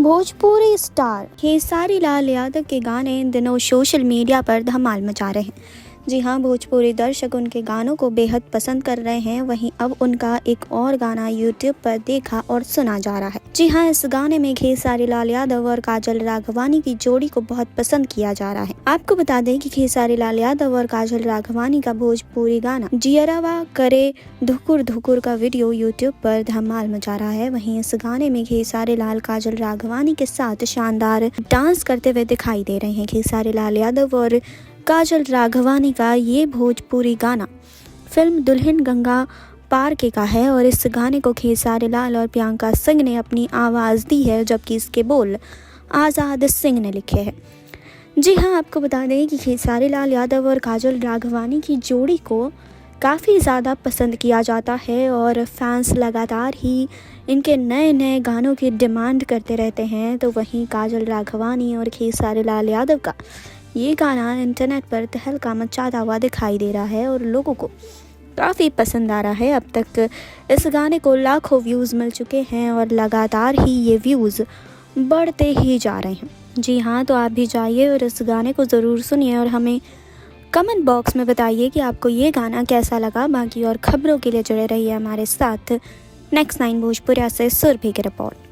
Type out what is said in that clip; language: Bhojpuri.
भोजपुरी स्टार खेसारी लाल यादव के गाने इन दिनों सोशल मीडिया पर धमाल मचा रहे हैं। जी हाँ, भोजपुरी दर्शक उनके गानों को बेहद पसंद कर रहे हैं। वहीं अब उनका एक और गाना यूट्यूब पर देखा और सुना जा रहा है। जी हाँ, इस गाने में खेसारी लाल यादव और काजल राघवानी की जोड़ी को बहुत पसंद किया जा रहा है। आपको बता दें कि खेसारी लाल यादव और काजल राघवानी का भोजपुरी गाना जियरवा करे धुकुर धुकुर का वीडियो यूट्यूब पर धमाल मचा रहा है। वहीं इस गाने में खेसारी लाल काजल राघवानी के साथ शानदार डांस करते हुए दिखाई दे रहे हैं। खेसारी लाल यादव और काजल राघवानी का ये भोजपुरी गाना फिल्म दुल्हन गंगा पार के का है और इस गाने को खेसारी लाल और प्रियंका सिंह ने अपनी आवाज़ दी है, जबकि इसके बोल आज़ाद सिंह ने लिखे हैं। जी हाँ, आपको बता दें कि खेसारी लाल यादव और काजल राघवानी की जोड़ी को काफ़ी ज़्यादा पसंद किया जाता है और फैंस लगातार ही इनके नए नए गानों की डिमांड करते रहते हैं। तो वहीं काजल राघवानी और खेसारी लाल यादव का ये गाना इंटरनेट पर तहलका मचाता हुआ दिखाई दे रहा है और लोगों को काफ़ी पसंद आ रहा है। अब तक इस गाने को लाखों व्यूज़ मिल चुके हैं और लगातार ही ये व्यूज़ बढ़ते ही जा रहे हैं। जी हाँ, तो आप भी जाइए और इस गाने को ज़रूर सुनिए और हमें कमेंट बॉक्स में बताइए कि आपको ये गाना कैसा लगा। बाकी और खबरों के लिए जुड़े रहिए हमारे साथ। नेक्स्ट 9 भोजपुरिया से सुरभि की रिपोर्ट।